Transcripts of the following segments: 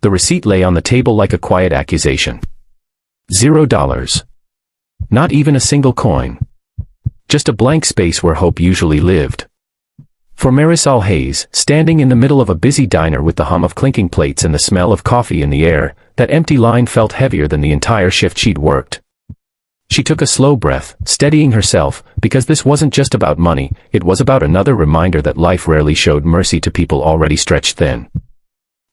The receipt lay on the table like a quiet accusation. $0. Not even a single coin. Just a blank space where hope usually lived. For Marisol Hayes, standing in the middle of a busy diner with the hum of clinking plates and the smell of coffee in the air, that empty line felt heavier than the entire shift she'd worked. She took a slow breath, steadying herself, because this wasn't just about money, it was about another reminder that life rarely showed mercy to people already stretched thin.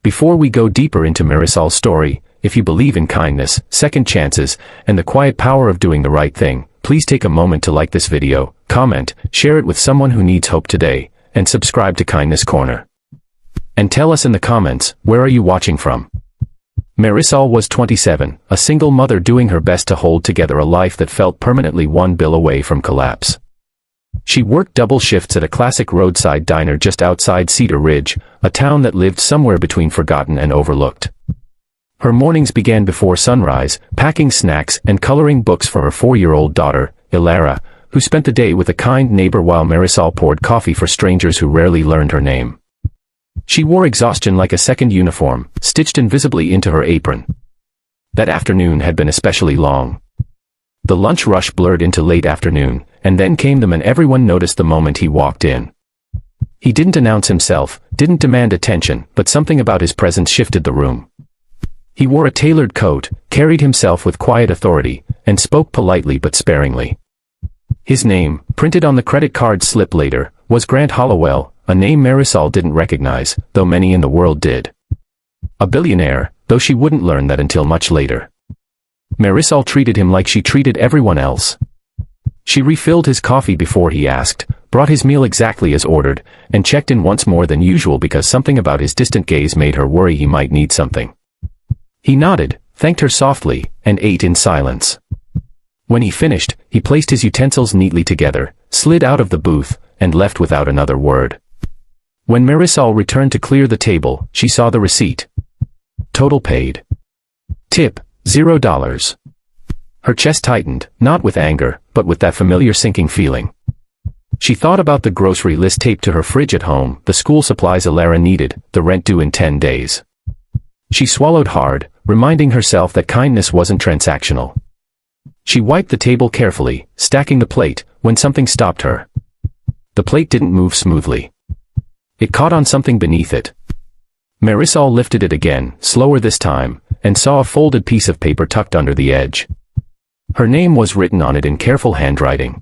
Before we go deeper into Marisol's story, if you believe in kindness, second chances, and the quiet power of doing the right thing, please take a moment to like this video, comment, share it with someone who needs hope today, and subscribe to Kindness Corner. And tell us in the comments, where are you watching from? Marisol was 27, a single mother doing her best to hold together a life that felt permanently one bill away from collapse. She worked double shifts at a classic roadside diner just outside Cedar Ridge, a town that lived somewhere between forgotten and overlooked. Her mornings began before sunrise, packing snacks and coloring books for her 4-year-old daughter, Ilara, who spent the day with a kind neighbor while Marisol poured coffee for strangers who rarely learned her name. She wore exhaustion like a second uniform, stitched invisibly into her apron. That afternoon had been especially long. The lunch rush blurred into late afternoon, and then came the man everyone noticed the moment he walked in. He didn't announce himself, didn't demand attention, but something about his presence shifted the room. He wore a tailored coat, carried himself with quiet authority, and spoke politely but sparingly. His name, printed on the credit card slip later, was Grant Hollowell, a name Marisol didn't recognize, though many in the world did. A billionaire, though she wouldn't learn that until much later. Marisol treated him like she treated everyone else. She refilled his coffee before he asked, brought his meal exactly as ordered, and checked in once more than usual because something about his distant gaze made her worry he might need something. He nodded, thanked her softly, and ate in silence. When he finished, he placed his utensils neatly together, slid out of the booth, and left without another word. When Marisol returned to clear the table, she saw the receipt. Total paid. Tip, $0. Her chest tightened, not with anger, but with that familiar sinking feeling. She thought about the grocery list taped to her fridge at home, the school supplies Ilara needed, the rent due in 10 days. She swallowed hard, reminding herself that kindness wasn't transactional. She wiped the table carefully, stacking the plate, when something stopped her. The plate didn't move smoothly. It caught on something beneath it. Marisol lifted it again, slower this time, and saw a folded piece of paper tucked under the edge. Her name was written on it in careful handwriting.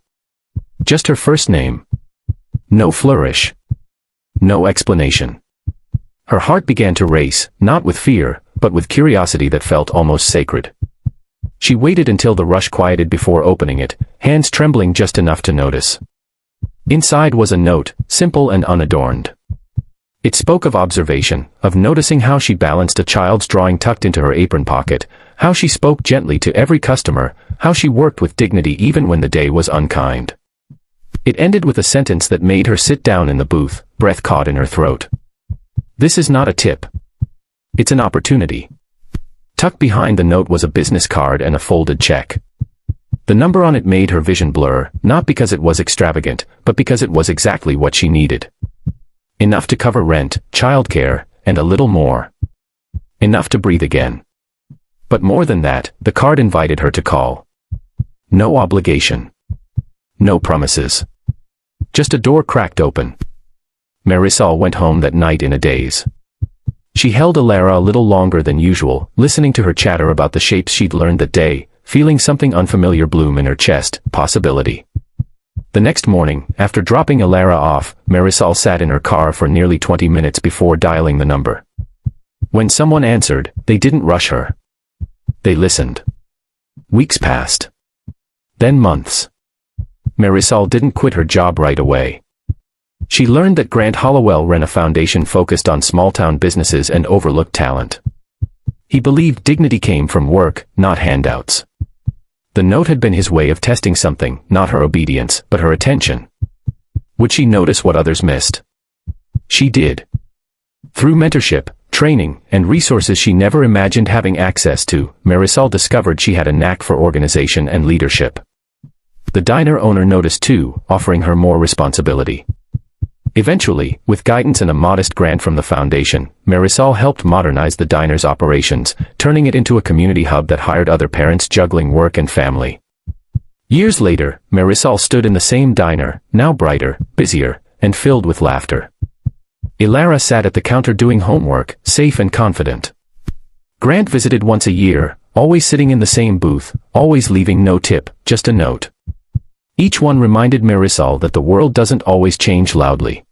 Just her first name. No flourish. No explanation. Her heart began to race, not with fear, but with curiosity that felt almost sacred. She waited until the rush quieted before opening it, hands trembling just enough to notice. Inside was a note, simple and unadorned. It spoke of observation, of noticing how she balanced a child's drawing tucked into her apron pocket, how she spoke gently to every customer, how she worked with dignity even when the day was unkind. It ended with a sentence that made her sit down in the booth, breath caught in her throat. This is not a tip. It's an opportunity. Tucked behind the note was a business card and a folded check. The number on it made her vision blur, not because it was extravagant, but because it was exactly what she needed. Enough to cover rent, childcare, and a little more. Enough to breathe again. But more than that, the card invited her to call. No obligation. No promises. Just a door cracked open. Marisol went home that night in a daze. She held Ilara a little longer than usual, listening to her chatter about the shapes she'd learned that day, feeling something unfamiliar bloom in her chest, possibility. The next morning, after dropping Ilara off, Marisol sat in her car for nearly 20 minutes before dialing the number. When someone answered, they didn't rush her. They listened. Weeks passed. Then months. Marisol didn't quit her job right away. She learned that Grant Hollowell ran a foundation focused on small-town businesses and overlooked talent. He believed dignity came from work, not handouts. The note had been his way of testing something, not her obedience, but her attention. Would she notice what others missed? She did. Through mentorship, training, and resources she never imagined having access to, Marisol discovered she had a knack for organization and leadership. The diner owner noticed too, offering her more responsibility. Eventually, with guidance and a modest grant from the foundation, Marisol helped modernize the diner's operations, turning it into a community hub that hired other parents juggling work and family. Years later, Marisol stood in the same diner, now brighter, busier, and filled with laughter. Ilara sat at the counter doing homework, safe and confident. Grant visited once a year, always sitting in the same booth, always leaving no tip, just a note. Each one reminded Marisol that the world doesn't always change loudly.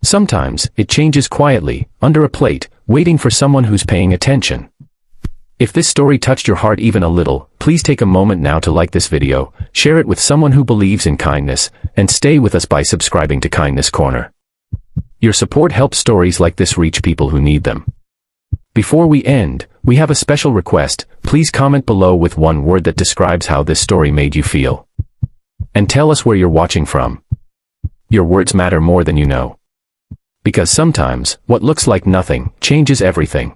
Sometimes, it changes quietly, under a plate, waiting for someone who's paying attention. If this story touched your heart even a little, please take a moment now to like this video, share it with someone who believes in kindness, and stay with us by subscribing to Kindness Corner. Your support helps stories like this reach people who need them. Before we end, we have a special request. Please comment below with one word that describes how this story made you feel. And tell us where you're watching from. Your words matter more than you know. Because sometimes, what looks like nothing, changes everything.